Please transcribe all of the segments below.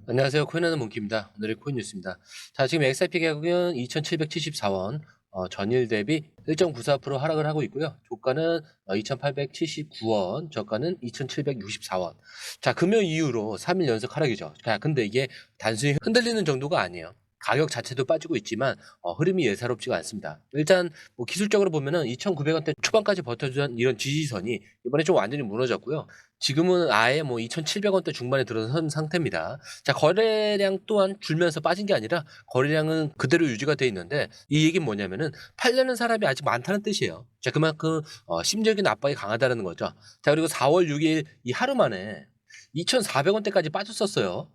안녕하세요. 코인하는 몽키입니다. 오늘의 코인 뉴스입니다. 자, 지금 XRP 가격은 2,774원, 전일 대비 1.94% 하락을 하고 있고요. 조가는 2,879원, 저가는 2,764원. 자, 금요 이후로 3일 연속 하락이죠. 자, 근데 이게 단순히 흔들리는 정도가 아니에요. 가격 자체도 빠지고 있지만 흐름이 예사롭지가 않습니다. 일단 뭐 기술적으로 보면은 2,900원대 초반까지 버텨주던 이런 지지선이 이번에 좀 완전히 무너졌고요. 지금은 아예 뭐 2,700원대 중반에 들어선 상태입니다. 자, 거래량 또한 줄면서 빠진 게 아니라 거래량은 그대로 유지가 돼 있는데, 이 얘기는 뭐냐면은 팔려는 사람이 아직 많다는 뜻이에요. 자, 그만큼 심적인 압박이 강하다는 거죠. 자, 그리고 4월 6일 이 하루 만에 2,400원대까지 빠졌었어요.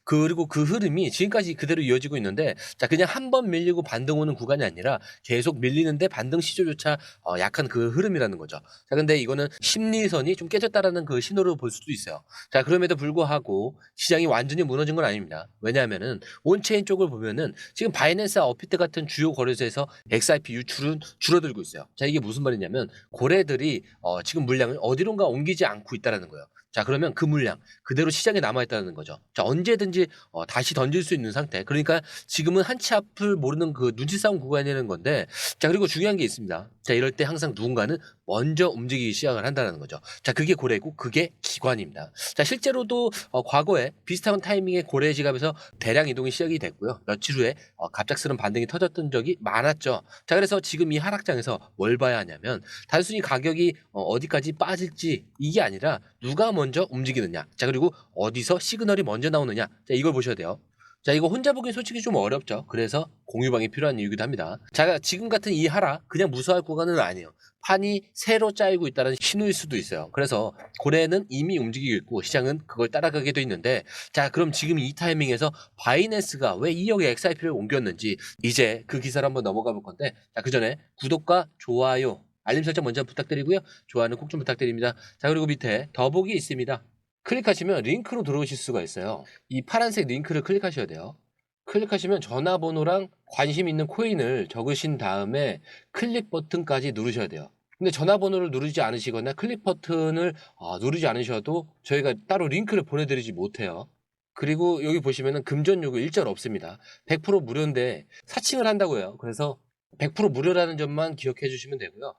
그리고 그 흐름이 지금까지 그대로 이어지고 있는데, 자, 그냥 한 번 밀리고 반등 오는 구간이 아니라 계속 밀리는데 반등 시조조차 약한 그 흐름이라는 거죠. 자, 근데 이거는 심리선이 좀 깨졌다라는 그 신호로 볼 수도 있어요. 자, 그럼에도 불구하고 시장이 완전히 무너진 건 아닙니다. 왜냐하면은 온체인 쪽을 보면은 지금 바이낸스, 업비트 같은 주요 거래소에서 XRP 유출은 줄어들고 있어요. 자, 이게 무슨 말이냐면 고래들이 지금 물량을 어디론가 옮기지 않고 있다라는 거예요. 자, 그러면 그 물량 그대로 시장에 남아있다는 거죠. 자, 언제든지 다시 던질 수 있는 상태. 그러니까 지금은 한치 앞을 모르는 그 눈치 싸움 구간이라는 건데, 자, 그리고 중요한 게 있습니다. 자, 이럴 때 항상 누군가는 먼저 움직이기 시작을 한다는 거죠. 자, 그게 고래고 그게 기관입니다. 자, 실제로도 과거에 비슷한 타이밍에 고래 지갑에서 대량 이동이 시작이 됐고요. 며칠 후에 갑작스러운 반등이 터졌던 적이 많았죠. 자, 그래서 지금 이 하락장에서 뭘 봐야 하냐면 단순히 가격이 어디까지 빠질지 이게 아니라 누가 먼저 움직이느냐. 자, 그리고 어디서 시그널이 먼저 나오느냐. 자, 이걸 보셔야 돼요. 자, 이거 혼자 보기 솔직히 좀 어렵죠. 그래서 공유방이 필요한 이유기도 합니다. 자, 지금 같은 이 하락 그냥 무서워할 구간은 아니에요. 판이 새로 짜이고 있다는 신호일 수도 있어요. 그래서 고래는 이미 움직이고 있고 시장은 그걸 따라가게 돼 있는데, 자, 그럼 지금 이 타이밍에서 바이낸스가 왜 2억의 XRP를 옮겼는지 이제 그 기사를 한번 넘어가 볼 건데, 자, 그 전에 구독과 좋아요, 알림 설정 먼저 부탁드리고요. 좋아요는 꼭 좀 부탁드립니다. 자, 그리고 밑에 더보기 있습니다. 클릭하시면 링크로 들어오실 수가 있어요. 이 파란색 링크를 클릭하셔야 돼요. 클릭하시면 전화번호랑 관심 있는 코인을 적으신 다음에 클릭 버튼까지 누르셔야 돼요. 근데 전화번호를 누르지 않으시거나 클릭 버튼을 누르지 않으셔도 저희가 따로 링크를 보내드리지 못해요. 그리고 여기 보시면은 금전 요구 일절 없습니다. 100% 무료인데 사칭을 한다고 해요. 그래서 100% 무료라는 점만 기억해 주시면 되고요.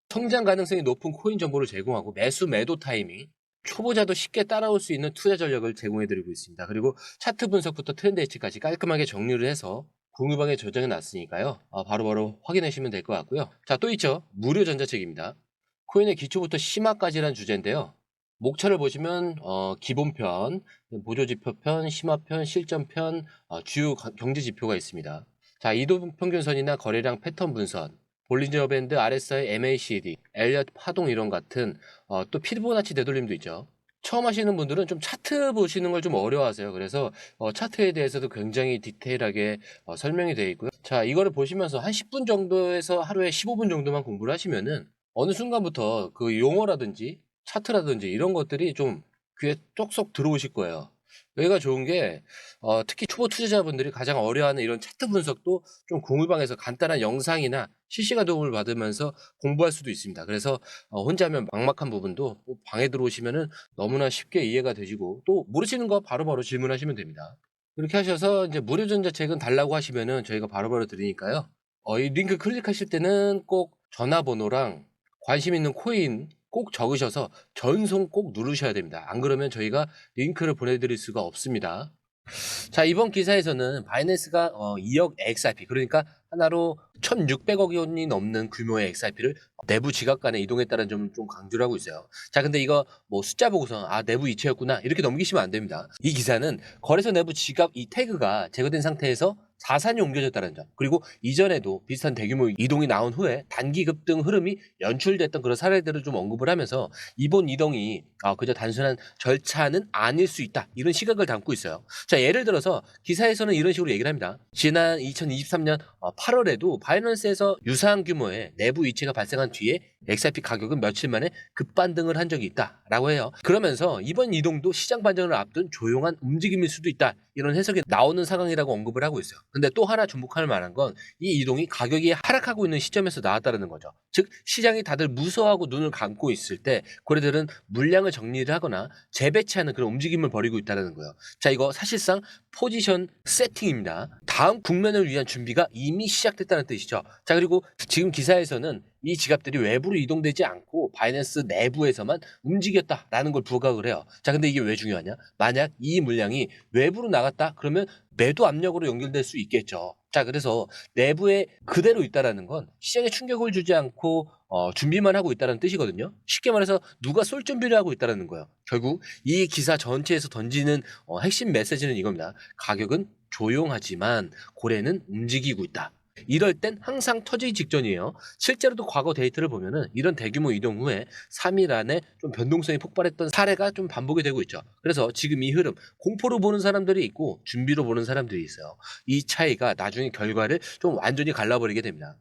성장 가능성이 높은 코인 정보를 제공하고 매수 매도 타이밍, 초보자도 쉽게 따라올 수 있는 투자 전략을 제공해드리고 있습니다. 그리고 차트 분석부터 트렌드 예측까지 깔끔하게 정리를 해서 공유방에 저장해 놨으니까요. 바로바로 확인하시면 될 것 같고요. 자, 또 있죠. 무료 전자책입니다. 코인의 기초부터 심화까지라는 주제인데요. 목차를 보시면 기본편, 보조지표편, 심화편, 실전편, 주요 경제지표가 있습니다. 자, 이동평균선이나 거래량 패턴 분선, 볼린저 밴드, RSI, MACD, 엘리엇 파동 이론 같은 또 피보나치 되돌림도 있죠. 처음 하시는 분들은 좀 차트 보시는 걸 좀 어려워하세요. 그래서 차트에 대해서도 굉장히 디테일하게 설명이 되어 있고요. 자, 이거를 보시면서 한 10분 정도에서 하루에 15분 정도만 공부를 하시면은 어느 순간부터 그 용어라든지 차트라든지 이런 것들이 좀 귀에 쏙쏙 들어오실 거예요. 여기가 좋은 게 특히 초보 투자자분들이 가장 어려워하는 이런 차트 분석도 좀 공유방에서 간단한 영상이나 실시간 도움을 받으면서 공부할 수도 있습니다. 그래서 혼자 하면 막막한 부분도 방에 들어오시면은 너무나 쉽게 이해가 되시고, 또 모르시는 거 바로바로 질문하시면 됩니다. 이렇게 하셔서 이제 무료 전자책은 달라고 하시면은 저희가 바로바로 드리니까요. 이 링크 클릭하실 때는 꼭 전화번호랑 관심 있는 코인 꼭 적으셔서 전송 꼭 누르셔야 됩니다. 안 그러면 저희가 링크를 보내드릴 수가 없습니다. 자, 이번 기사에서는 바이낸스가 2억 XRP, 그러니까 하나로 1,600억 원이 넘는 규모의 XRP를 내부 지갑간에 이동했다는 점을 좀 강조를 하고 있어요. 자, 근데 이거 뭐 숫자 보고서 내부 이체였구나 이렇게 넘기시면 안 됩니다. 이 기사는 거래소 내부 지갑 이 태그가 제거된 상태에서 자산이 옮겨졌다는 점, 그리고 이전에도 비슷한 대규모 이동이 나온 후에 단기 급등 흐름이 연출됐던 그런 사례들을 좀 언급을 하면서 이번 이동이 그저 단순한 절차는 아닐 수 있다, 이런 시각을 담고 있어요. 자, 예를 들어서 기사에서는 이런 식으로 얘기를 합니다. 지난 2023년 8월에도 바이낸스에서 유사한 규모의 내부 이체가 발생한 뒤에 XRP 가격은 며칠 만에 급반등을 한 적이 있다라고 해요. 그러면서 이번 이동도 시장 반전을 앞둔 조용한 움직임일 수도 있다, 이런 해석이 나오는 상황이라고 언급을 하고 있어요. 근데 또 하나 주목할 만한 건 이 이동이 가격이 하락하고 있는 시점에서 나왔다는 거죠. 즉 시장이 다들 무서워하고 눈을 감고 있을 때 고래들은 물량을 정리를 하거나 재배치하는 그런 움직임을 벌이고 있다는 거예요. 자, 이거 사실상 포지션 세팅입니다. 다음 국면을 위한 준비가 이미 시작됐다는 뜻이죠. 자, 그리고 지금 기사에서는 이 지갑들이 외부로 이동되지 않고 바이낸스 내부에서만 움직였다라는 걸 부각을 해요. 자, 근데 이게 왜 중요하냐? 만약 이 물량이 외부로 나갔다 그러면 매도 압력으로 연결될 수 있겠죠. 자, 그래서 내부에 그대로 있다라는 건 시장에 충격을 주지 않고 준비만 하고 있다는 뜻이거든요. 쉽게 말해서 누가 쏠 준비를 하고 있다라는 거예요. 결국 이 기사 전체에서 던지는 핵심 메시지는 이겁니다. 가격은 조용하지만 고래는 움직이고 있다. 이럴 땐 항상 터지기 직전이에요. 실제로도 과거 데이터를 보면은 이런 대규모 이동 후에 3일 안에 좀 변동성이 폭발했던 사례가 좀 반복이 되고 있죠. 그래서 지금 이 흐름, 공포로 보는 사람들이 있고 준비로 보는 사람들이 있어요. 이 차이가 나중에 결과를 좀 완전히 갈라버리게 됩니다.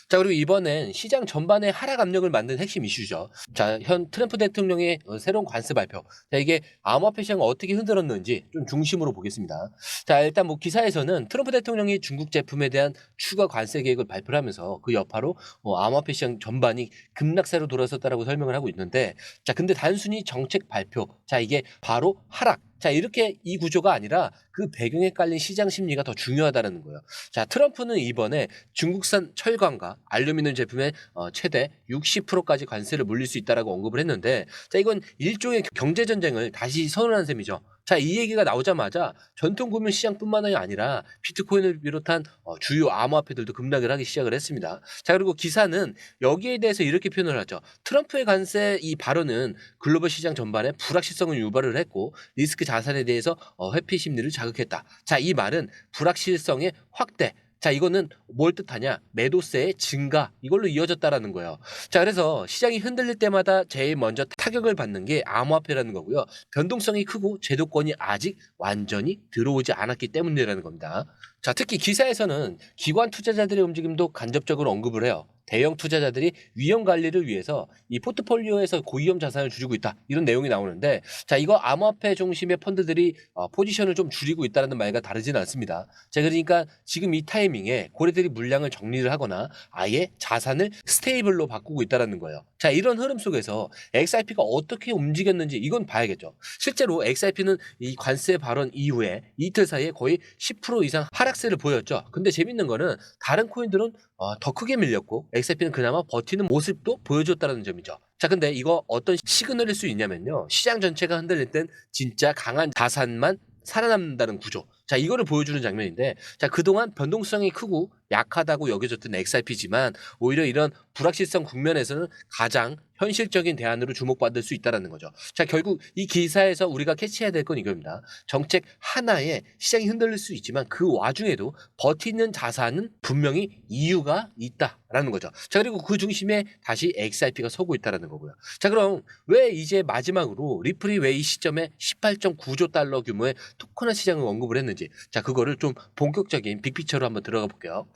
자, 그리고 이번엔 시장 전반에 하락 압력을 만든 핵심 이슈죠. 자, 현 트럼프 대통령의 새로운 관세 발표. 자, 이게 암호화폐 시장을 어떻게 흔들었는지 좀 중심으로 보겠습니다. 자, 일단 뭐 기사에서는 트럼프 대통령이 중국 제품에 대한 추가 관세 계획을 발표를 하면서 그 여파로 암호화폐 시장 전반이 급락세로 돌아섰다라고 설명을 하고 있는데, 자, 근데 단순히 정책 발표. 자, 이게 바로 하락. 자, 이렇게 이 구조가 아니라 그 배경에 깔린 시장 심리가 더 중요하다는 거예요. 자, 트럼프는 이번에 중국산 철광과 알루미늄 제품에 최대 60%까지 관세를 물릴 수 있다라고 언급을 했는데, 자, 이건 일종의 경제 전쟁을 다시 선언한 셈이죠. 자, 이 얘기가 나오자마자 전통 금융 시장뿐만이 아니라 비트코인을 비롯한 주요 암호화폐들도 급락을 하기 시작을 했습니다. 자, 그리고 기사는 여기에 대해서 이렇게 표현을 하죠. 트럼프의 관세 이 발언은 글로벌 시장 전반에 불확실성을 유발을 했고 리스크 자산에 대해서 회피 심리를 자극했다. 자, 이 말은 불확실성의 확대. 자, 이거는 뭘 뜻하냐? 매도세의 증가. 이걸로 이어졌다라는 거예요. 자, 그래서 시장이 흔들릴 때마다 제일 먼저 타격을 받는 게 암호화폐라는 거고요. 변동성이 크고 제도권이 아직 완전히 들어오지 않았기 때문이라는 겁니다. 자, 특히 기사에서는 기관 투자자들의 움직임도 간접적으로 언급을 해요. 대형 투자자들이 위험 관리를 위해서 이 포트폴리오에서 고위험 자산을 줄이고 있다. 이런 내용이 나오는데, 자, 이거 암호화폐 중심의 펀드들이 포지션을 좀 줄이고 있다는 말과 다르지는 않습니다. 자, 그러니까 지금 이 타이밍에 고래들이 물량을 정리를 하거나 아예 자산을 스테이블로 바꾸고 있다는 거예요. 자, 이런 흐름 속에서 XRP가 어떻게 움직였는지 이건 봐야겠죠. 실제로 XRP는 이 관세 발언 이후에 이틀 사이에 거의 10% 이상 하락세를 보였죠. 근데 재밌는 거는 다른 코인들은 더 크게 밀렸고 XRP는 그나마 버티는 모습도 보여줬다는 점이죠. 자, 근데 이거 어떤 시그널일 수 있냐면요. 시장 전체가 흔들릴 땐 진짜 강한 자산만 살아남는다는 구조. 자, 이거를 보여주는 장면인데, 자, 그동안 변동성이 크고 약하다고 여겨졌던 XRP지만 오히려 이런 불확실성 국면에서는 가장 현실적인 대안으로 주목받을 수 있다는 거죠. 자, 결국 이 기사에서 우리가 캐치해야 될 건 이겁니다. 정책 하나에 시장이 흔들릴 수 있지만 그 와중에도 버티는 자산은 분명히 이유가 있다라는 거죠. 자, 그리고 그 중심에 다시 XRP가 서고 있다는 거고요. 자, 그럼 왜 이제 마지막으로 리플이 왜 이 시점에 18.9조 달러 규모의 토큰화 시장을 언급을 했는지, 자, 그거를 좀 본격적인 빅피처로 한번 들어가 볼게요.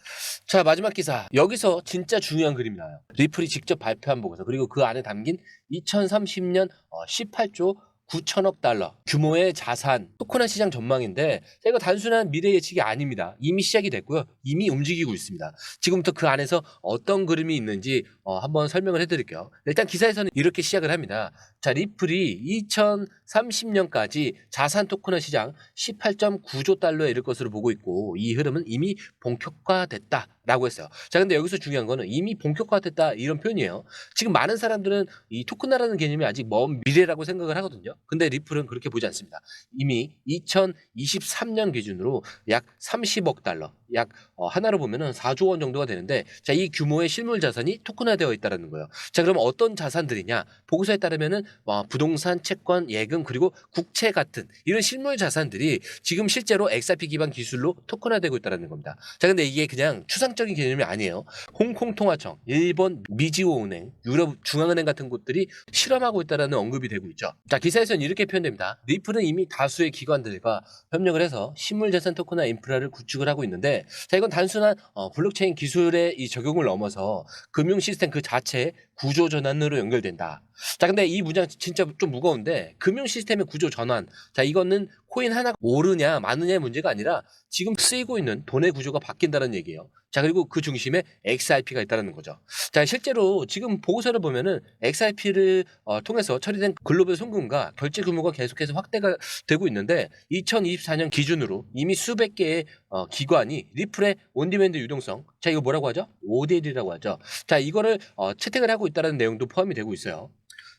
자, 마지막 기사. 여기서 진짜 중요한 그림이 나와요. 리플이 직접 발표한 보고서, 그리고 그 안에 담긴 2030년 18조 9천억 달러 규모의 자산 토큰화 시장 전망인데, 자, 이거 단순한 미래 예측이 아닙니다. 이미 시작이 됐고요. 이미 움직이고 있습니다. 지금부터 그 안에서 어떤 그림이 있는지 한번 설명을 해드릴게요. 일단 기사에서는 이렇게 시작을 합니다. 자, 리플이 2030년까지 자산 토큰화 시장 18.9조 달러에 이를 것으로 보고 있고, 이 흐름은 이미 본격화됐다라고 했어요. 자, 근데 여기서 중요한 거는 이미 본격화됐다 이런 표현이에요. 지금 많은 사람들은 이 토큰화라는 개념이 아직 먼 미래라고 생각을 하거든요. 근데 리플은 그렇게 보지 않습니다. 이미 2023년 기준으로 약 30억 달러, 약 하나로 보면은 4조 원 정도가 되는데, 자, 이 규모의 실물 자산이 토큰화되어 있다는 거예요. 자, 그럼 어떤 자산들이냐? 보고서에 따르면은 부동산, 채권, 예금, 그리고 국채 같은 이런 실물 자산들이 지금 실제로 XRP 기반 기술로 토큰화되고 있다는 겁니다. 자, 근데 이게 그냥 추상적인 개념이 아니에요. 홍콩 통화청, 일본 미지오 은행, 유럽 중앙은행 같은 곳들이 실험하고 있다는 언급이 되고 있죠. 자, 기사에서는 이렇게 표현됩니다. 리플은 이미 다수의 기관들과 협력을 해서 실물자산 토큰화 인프라를 구축을 하고 있는데, 자, 이건 단순한 블록체인 기술의 이 적용을 넘어서 금융 시스템 그 자체의 구조 전환으로 연결된다. 자, 근데 이 문장 진짜 좀 무거운데 금융 시스템의 구조 전환. 자, 이거는 코인 하나가 오르냐 마느냐의 문제가 아니라 지금 쓰이고 있는 돈의 구조가 바뀐다는 얘기예요. 자, 그리고 그 중심에 XRP가 있다는 거죠. 자, 실제로 지금 보고서를 보면은 XRP를 통해서 처리된 글로벌 송금과 결제 규모가 계속해서 확대가 되고 있는데 2024년 기준으로 이미 수백 개의 기관이 리플의 온디맨드 유동성, 자, 이거 뭐라고 하죠? ODL이라고 하죠. 자, 이거를 채택을 하고 있다는 내용도 포함이 되고 있어요.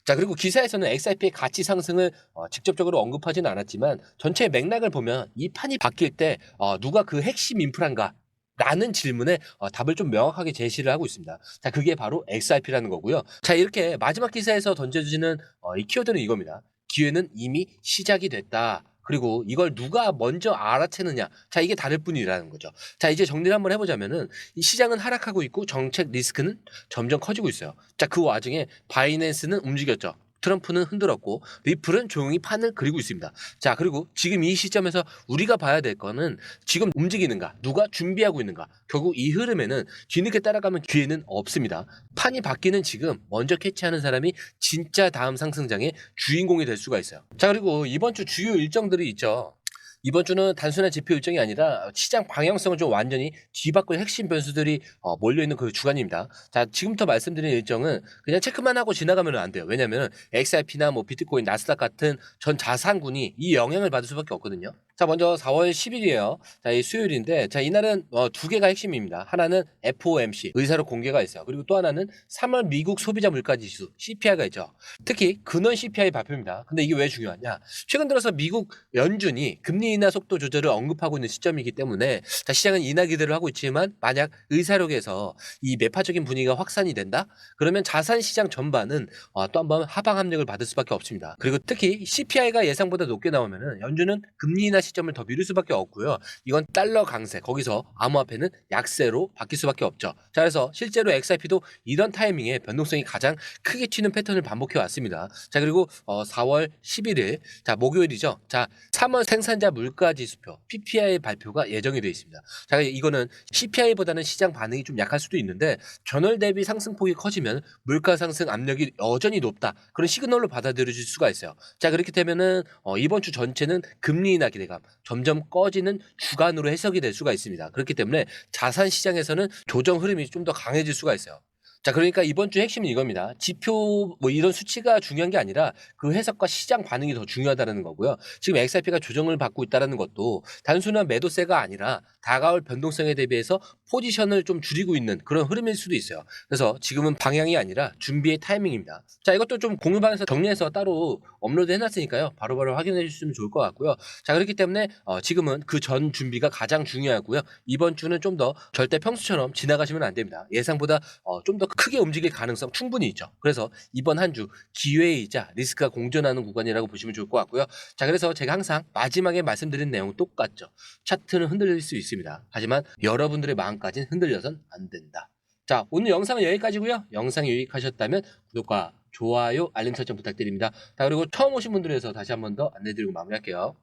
자, 그리고 기사에서는 XRP의 가치 상승을 직접적으로 언급하지는 않았지만 전체 맥락을 보면 이 판이 바뀔 때 누가 그 핵심 인프라인가? 라는 질문에 답을 좀 명확하게 제시를 하고 있습니다. 자, 그게 바로 XRP라는 거고요. 자, 이렇게 마지막 기사에서 던져주시는 이 키워드는 이겁니다. 기회는 이미 시작이 됐다. 그리고 이걸 누가 먼저 알아채느냐. 자, 이게 다를 뿐이라는 거죠. 자, 이제 정리를 한번 해보자면은 이 시장은 하락하고 있고 정책 리스크는 점점 커지고 있어요. 자, 그 와중에 바이낸스는 움직였죠. 트럼프는 흔들었고 리플은 조용히 판을 그리고 있습니다. 자, 그리고 지금 이 시점에서 우리가 봐야 될 거는 지금 움직이는가, 누가 준비하고 있는가. 결국 이 흐름에는 뒤늦게 따라가면 기회는 없습니다. 판이 바뀌는 지금 먼저 캐치하는 사람이 진짜 다음 상승장의 주인공이 될 수가 있어요. 자, 그리고 이번 주 주요 일정들이 있죠. 이번 주는 단순한 지표 일정이 아니라 시장 방향성을 좀 완전히 뒤바꿀 핵심 변수들이 몰려있는 그 주간입니다. 자, 지금부터 말씀드린 일정은 그냥 체크만 하고 지나가면 안 돼요. 왜냐하면 XRP나 뭐 비트코인, 나스닥 같은 전 자산군이 이 영향을 받을 수밖에 없거든요. 자, 먼저 4월 10일이에요. 자, 이 수요일인데, 자, 이날은 두 개가 핵심입니다. 하나는 FOMC, 의사록 공개가 있어요. 그리고 또 하나는 3월 미국 소비자 물가 지수, CPI가 있죠. 특히 근원 CPI 발표입니다. 근데 이게 왜 중요하냐? 최근 들어서 미국 연준이 금리 인하 속도 조절을 언급하고 있는 시점이기 때문에 자, 시장은 인하 기대를 하고 있지만 만약 의사록에서 이 매파적인 분위기가 확산이 된다? 그러면 자산 시장 전반은 또 한번 하방 압력을 받을 수밖에 없습니다. 그리고 특히 CPI가 예상보다 높게 나오면은 연준은 금리 인하 시점을 더 미룰 수밖에 없고요. 이건 달러 강세, 거기서 암호화폐는 약세로 바뀔 수밖에 없죠. 자, 그래서 실제로 XRP도 이런 타이밍에 변동성이 가장 크게 튀는 패턴을 반복해 왔습니다. 자, 그리고 4월 11일, 자, 목요일이죠. 자, 3월 생산자 물가 지수표 PPI 발표가 예정이 되어 있습니다. 자, 이거는 CPI보다는 시장 반응이 좀 약할 수도 있는데 전월 대비 상승폭이 커지면 물가 상승 압력이 여전히 높다. 그런 시그널로 받아들여질 수가 있어요. 자, 그렇게 되면은 이번 주 전체는 금리 인하 기대감 점점 꺼지는 주간으로 해석이 될 수가 있습니다. 그렇기 때문에 자산 시장에서는 조정 흐름이 좀 더 강해질 수가 있어요. 자, 그러니까 이번 주 핵심은 이겁니다. 지표 뭐 이런 수치가 중요한 게 아니라 그 해석과 시장 반응이 더 중요하다는 거고요. 지금 XRP가 조정을 받고 있다는 것도 단순한 매도세가 아니라 다가올 변동성에 대비해서 포지션을 좀 줄이고 있는 그런 흐름일 수도 있어요. 그래서 지금은 방향이 아니라 준비의 타이밍입니다. 자, 이것도 좀 공유방에서 정리해서 따로 업로드 해놨으니까요. 바로바로 확인해 주시면 좋을 것 같고요. 자, 그렇기 때문에 지금은 그 전 준비가 가장 중요하고요. 이번 주는 좀 더 절대 평소처럼 지나가시면 안 됩니다. 예상보다 좀 더 크게 움직일 가능성 충분히 있죠. 그래서 이번 한 주 기회이자 리스크가 공존하는 구간이라고 보시면 좋을 것 같고요. 자, 그래서 제가 항상 마지막에 말씀드린 내용 똑같죠. 차트는 흔들릴 수 있습니다. 하지만 여러분들의 마음까지는 흔들려선 안 된다. 자, 오늘 영상은 여기까지고요. 영상이 유익하셨다면 구독과 좋아요, 알림 설정 부탁드립니다. 자, 그리고 처음 오신 분들에 서 다시 한 번 더 안내드리고 마무리할게요.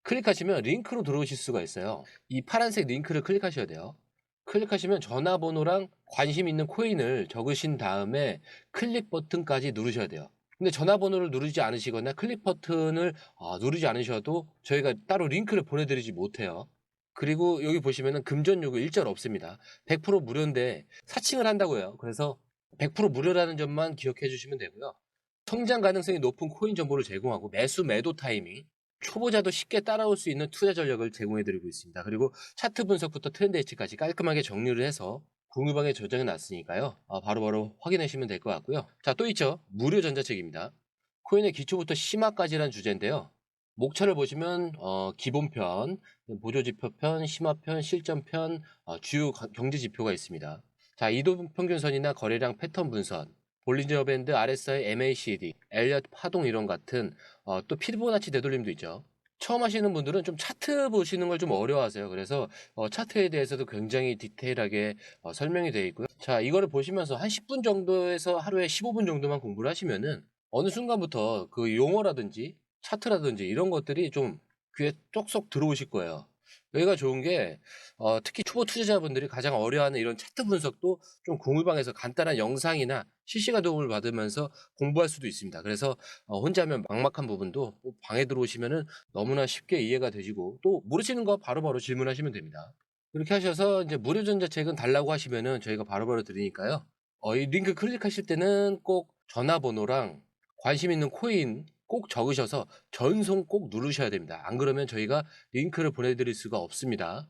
클릭하시면 링크로 들어오실 수가 있어요. 이 파란색 링크를 클릭하셔야 돼요. 클릭하시면 전화번호랑 관심 있는 코인을 적으신 다음에 클릭 버튼까지 누르셔야 돼요. 근데 전화번호를 누르지 않으시거나 클릭 버튼을 누르지 않으셔도 저희가 따로 링크를 보내드리지 못해요. 그리고 여기 보시면은 금전 요구 일절 없습니다. 100% 무료인데 사칭을 한다고요. 그래서 100% 무료라는 점만 기억해 주시면 되고요. 성장 가능성이 높은 코인 정보를 제공하고 매수 매도 타이밍, 초보자도 쉽게 따라올 수 있는 투자 전략을 제공해드리고 있습니다. 그리고 차트 분석부터 트렌드 예측까지 깔끔하게 정리를 해서 공유방에 저장해 놨으니까요. 바로바로 확인하시면 될 것 같고요. 자, 또 있죠. 무료 전자책입니다. 코인의 기초부터 심화까지란 주제인데요. 목차를 보시면 기본편, 보조지표편, 심화편, 실전편, 주요 경제지표가 있습니다. 자, 이동평균선이나 거래량 패턴 분선, 볼린저 밴드, RSI, MACD, 엘리엇 파동 이론 같은 또 피보나치 되돌림도 있죠. 처음 하시는 분들은 좀 차트 보시는 걸 좀 어려워하세요. 그래서 차트에 대해서도 굉장히 디테일하게 설명이 되어 있고요. 자, 이거를 보시면서 한 10분 정도에서 하루에 15분 정도만 공부를 하시면은 어느 순간부터 그 용어라든지 차트라든지 이런 것들이 좀 귀에 쏙쏙 들어오실 거예요. 여기가 좋은 게 특히 초보 투자자분들이 가장 어려워하는 이런 차트 분석도 좀 공유방에서 간단한 영상이나 실시간 도움을 받으면서 공부할 수도 있습니다. 그래서 혼자 하면 막막한 부분도 방에 들어오시면은 너무나 쉽게 이해가 되시고 또 모르시는 거 바로바로 질문하시면 됩니다. 그렇게 하셔서 이제 무료 전자책은 달라고 하시면은 저희가 바로바로 드리니까요. 이 링크 클릭하실 때는 꼭 전화번호랑 관심 있는 코인 꼭 적으셔서 전송 꼭 누르셔야 됩니다. 안 그러면 저희가 링크를 보내드릴 수가 없습니다.